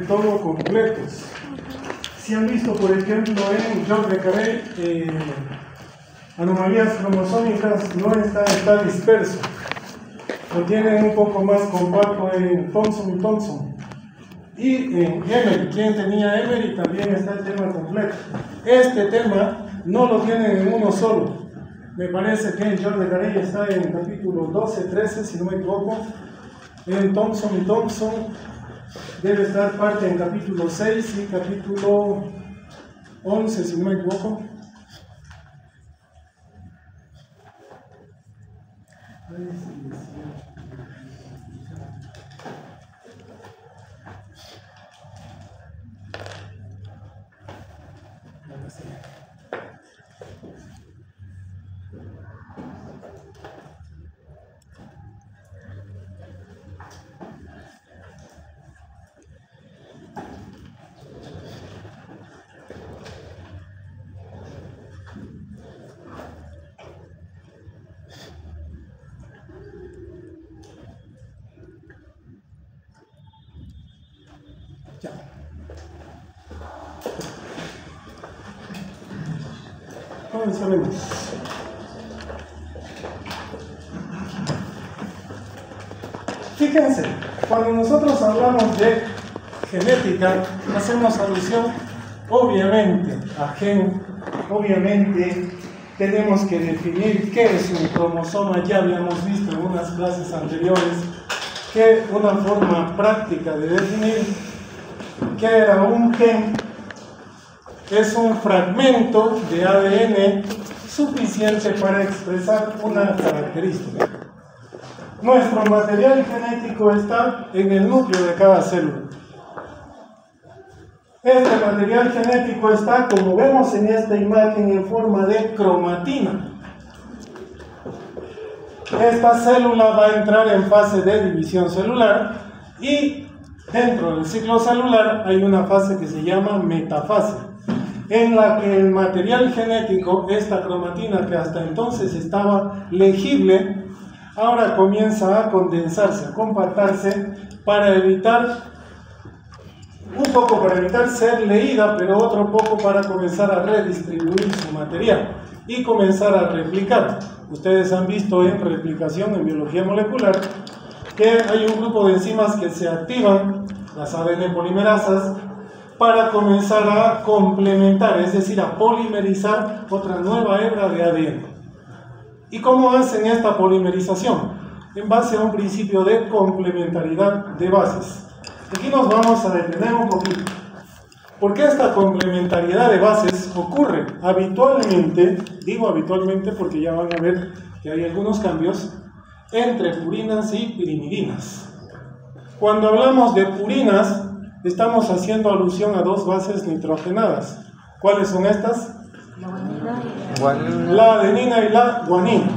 todo completos. Si han visto, por ejemplo, en George Le Carré, anomalías cromosómicas no está disperso. Lo tienen un poco más compacto en Thomson y Thomson. Y en Emery, quien tenía Emery, también está el tema completo. Este tema no lo tienen en uno solo. Me parece que en George Le Carré está en capítulo 12, 13, si no me equivoco. En Thomson y Thomson debe estar parte en capítulo 6 y capítulo 11, si no me equivoco. Ya. Comenzaremos. Fíjense, cuando nosotros hablamos de genética, hacemos alusión obviamente a gen, obviamente tenemos que definir qué es un cromosoma. Ya habíamos visto en unas clases anteriores que una forma práctica de definir que era un gen es un fragmento de ADN suficiente para expresar una característica. Nuestro material genético está en el núcleo de cada célula. Este material genético está, como vemos en esta imagen, en forma de cromatina. Esta célula va a entrar en fase de división celular y dentro del ciclo celular hay una fase que se llama metafase, en la que el material genético, esta cromatina que hasta entonces estaba legible, ahora comienza a condensarse, a compactarse para evitar, un poco para evitar ser leída, pero otro poco para comenzar a redistribuir su material y comenzar a replicar. Ustedes han visto en replicación en biología molecular que hay un grupo de enzimas que se activan, las ADN polimerasas, para comenzar a complementar, es decir, a polimerizar otra nueva hebra de ADN. ¿Y cómo hacen esta polimerización? En base a un principio de complementariedad de bases. Aquí nos vamos a detener un poquito, porque esta complementariedad de bases ocurre habitualmente, digo habitualmente porque ya van a ver que hay algunos cambios, entre purinas y pirimidinas. Cuando hablamos de purinas, estamos haciendo alusión a dos bases nitrogenadas. ¿Cuáles son estas? La adenina y la guanina.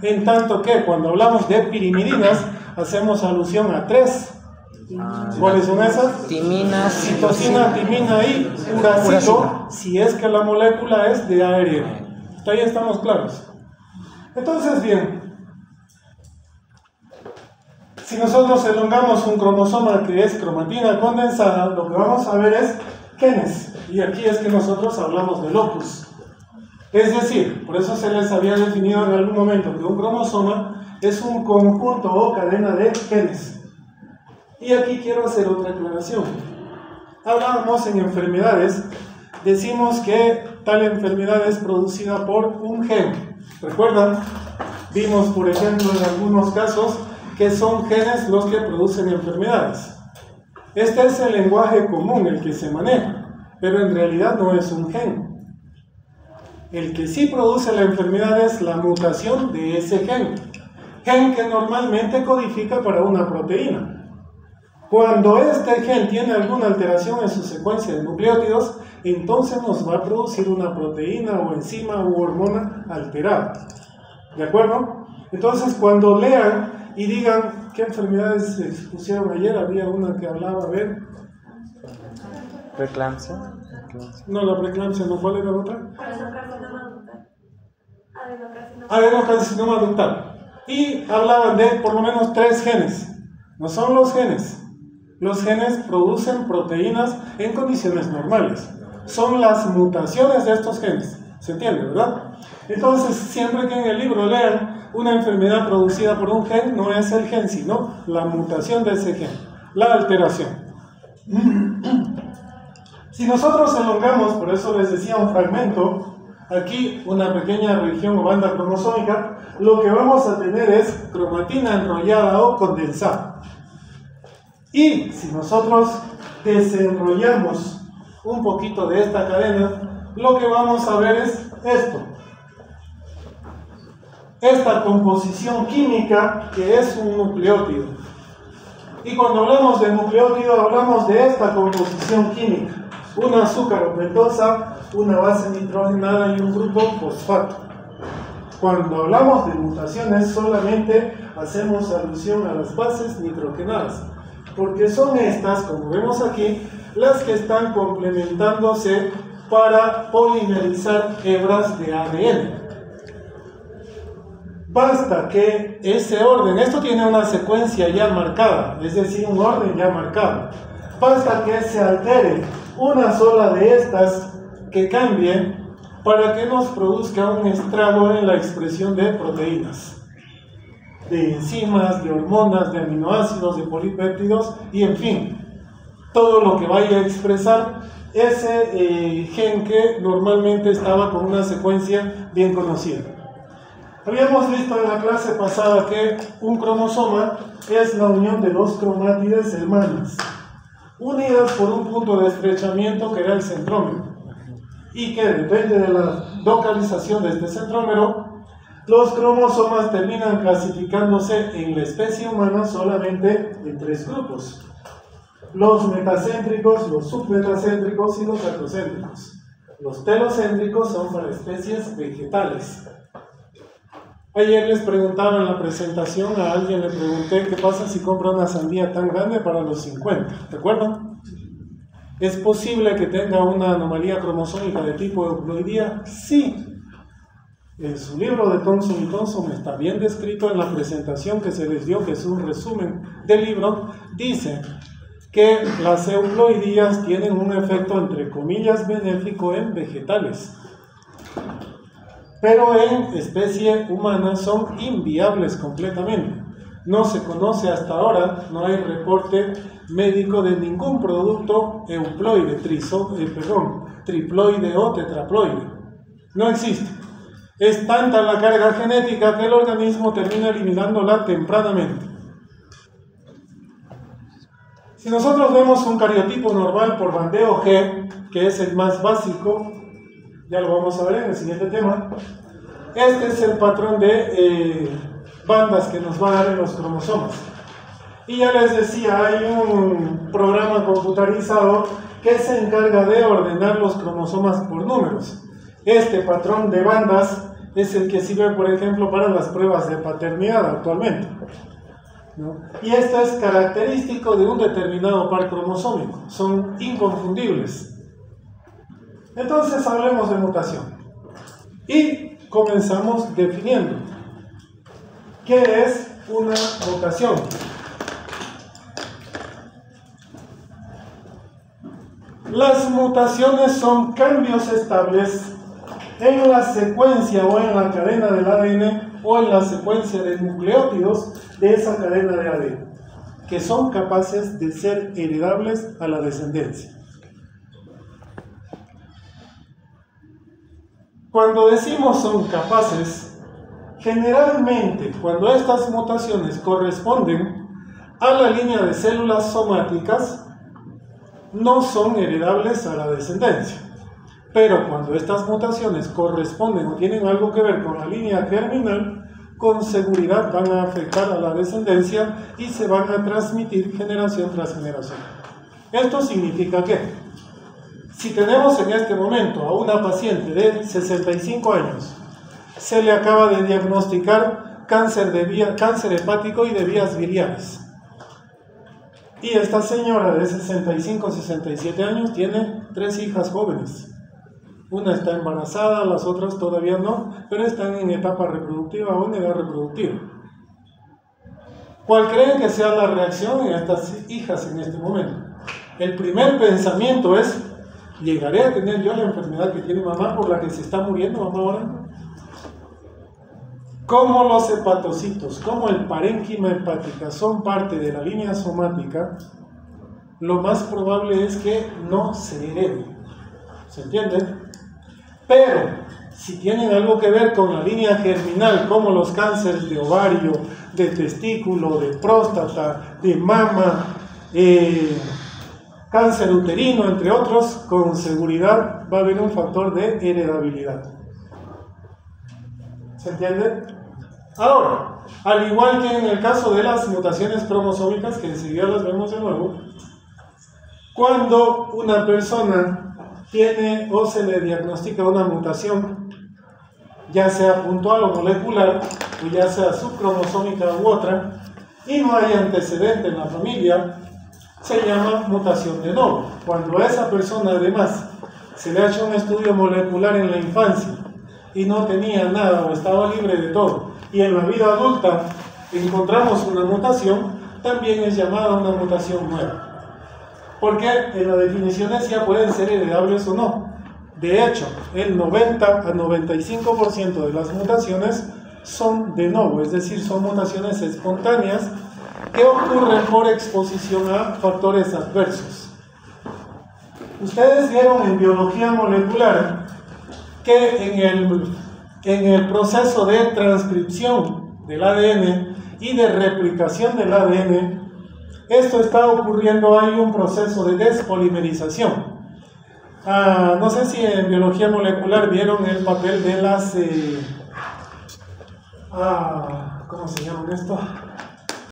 En tanto que cuando hablamos de pirimidinas, hacemos alusión a tres. ¿Cuáles son esas? Timina, citosina, timina y uracilo, si es que la molécula es de ARN. Hasta ahí estamos claros. Entonces, bien, si nosotros elongamos un cromosoma que es cromatina condensada, lo que vamos a ver es genes. Y aquí es que nosotros hablamos de locus. Es decir, por eso se les había definido en algún momento que un cromosoma es un conjunto o cadena de genes. Y aquí quiero hacer otra aclaración. Hablábamos en enfermedades, decimos que tal enfermedad es producida por un gen. ¿Recuerdan? Vimos, por ejemplo, en algunos casos que son genes los que producen enfermedades. Este es el lenguaje común, el que se maneja, pero en realidad no es un gen. El que sí produce la enfermedad es la mutación de ese gen que normalmente codifica para una proteína. Cuando este gen tiene alguna alteración en su secuencia de nucleótidos, entonces nos va a producir una proteína o enzima u hormona alterada. ¿De acuerdo? Entonces, cuando lean y digan qué enfermedades se expusieron ayer, había una que hablaba, a ver. Preeclampsia. No, la preeclampsia no, ¿cuál era la otra? Adenocarcinoma ductal. Y hablaban de por lo menos tres genes. No son los genes. Los genes producen proteínas en condiciones normales. Son las mutaciones de estos genes. ¿Se entiende, verdad? Entonces, siempre que en el libro lean una enfermedad producida por un gen, no es el gen, sino la mutación de ese gen, la alteración. Si nosotros elongamos, por eso les decía un fragmento, aquí una pequeña región o banda cromosómica, lo que vamos a tener es cromatina enrollada o condensada. Y si nosotros desenrollamos un poquito de esta cadena, lo que vamos a ver es esto. Esta composición química que es un nucleótido. Y cuando hablamos de nucleótido, hablamos de esta composición química. Una azúcar pentosa, una base nitrogenada y un grupo fosfato. Cuando hablamos de mutaciones, solamente hacemos alusión a las bases nitrogenadas, porque son estas, como vemos aquí, las que están complementándose para polimerizar hebras de ADN. Basta que ese orden, esto tiene una secuencia ya marcada, es decir, un orden ya marcado. Basta que se altere una sola de estas que cambie para que nos produzca un estrago en la expresión de proteínas, de enzimas, de hormonas, de aminoácidos, de polipéptidos y en fin, todo lo que vaya a expresar ese gen que normalmente estaba con una secuencia bien conocida. Habíamos visto en la clase pasada que un cromosoma es la unión de dos cromátides hermanas, unidas por un punto de estrechamiento que era el centrómero, y que depende de la localización de este centrómero, los cromosomas terminan clasificándose en la especie humana solamente en tres grupos: los metacéntricos, los submetacéntricos y los acrocéntricos. Los telocéntricos son para especies vegetales. Ayer les preguntaba en la presentación, a alguien le pregunté qué pasa si compra una sandía tan grande para los 50, ¿te acuerdan? ¿Es posible que tenga una anomalía cromosómica de tipo euploidía? Sí. En su libro de Thomson y Thomson está bien descrito en la presentación que se les dio, que es un resumen del libro, dice que las euploidías tienen un efecto entre comillas benéfico en vegetales, pero en especie humana son inviables completamente. No se conoce hasta ahora, no hay reporte médico de ningún producto euploide, triploide o tetraploide. No existe. Es tanta la carga genética que el organismo termina eliminándola tempranamente. Si nosotros vemos un cariotipo normal por bandeo G, que es el más básico, ya lo vamos a ver en el siguiente tema, este es el patrón de bandas que nos va a dar en los cromosomas. Y ya les decía, hay un programa computarizado que se encarga de ordenar los cromosomas por números. Este patrón de bandas es el que sirve, por ejemplo, para las pruebas de paternidad actualmente, ¿no? Y esto es característico de un determinado par cromosómico, son inconfundibles. Entonces hablemos de mutación. Y comenzamos definiendo qué es una mutación. Las mutaciones son cambios estables en la secuencia o en la cadena del ADN o en la secuencia de nucleótidos de esa cadena de ADN, que son capaces de ser heredables a la descendencia. Cuando decimos son capaces, generalmente cuando estas mutaciones corresponden a la línea de células somáticas, no son heredables a la descendencia. Pero cuando estas mutaciones corresponden o tienen algo que ver con la línea germinal, con seguridad van a afectar a la descendencia y se van a transmitir generación tras generación. Esto significa que si tenemos en este momento a una paciente de 65 años, se le acaba de diagnosticar cáncer hepático y de vías biliares. Y esta señora de 65-67 años tiene 3 hijas jóvenes. Una está embarazada, las otras todavía no, pero están en etapa reproductiva o en edad reproductiva. ¿Cuál creen que sea la reacción de estas hijas en este momento? El primer pensamiento es, ¿llegaré a tener yo la enfermedad que tiene mamá por la que se está muriendo mamá ahora? Como los hepatocitos, como el parénquima hepática son parte de la línea somática, lo más probable es que no se herede. ¿Se entiende? Pero, si tienen algo que ver con la línea germinal, como los cánceres de ovario, de testículo, de próstata, de mama, cáncer uterino, entre otros, con seguridad va a haber un factor de heredabilidad. ¿Se entiende? Ahora, al igual que en el caso de las mutaciones cromosómicas, que enseguida las vemos de nuevo, cuando una persona tiene o se le diagnostica una mutación, ya sea puntual o molecular, o ya sea subcromosómica u otra, y no hay antecedente en la familia, se llama mutación de novo. Cuando a esa persona además se le ha hecho un estudio molecular en la infancia y no tenía nada o estaba libre de todo, y en la vida adulta encontramos una mutación, también es llamada una mutación nueva. Porque en la definición decía pueden ser heredables o no. De hecho, el 90 a 95% de las mutaciones son de novo, es decir, son mutaciones espontáneas que ocurren por exposición a factores adversos. Ustedes vieron en biología molecular que en el proceso de transcripción del ADN y de replicación del ADN, esto está ocurriendo, hay un proceso de despolimerización. No sé si en biología molecular vieron el papel de las... ¿cómo se llaman esto?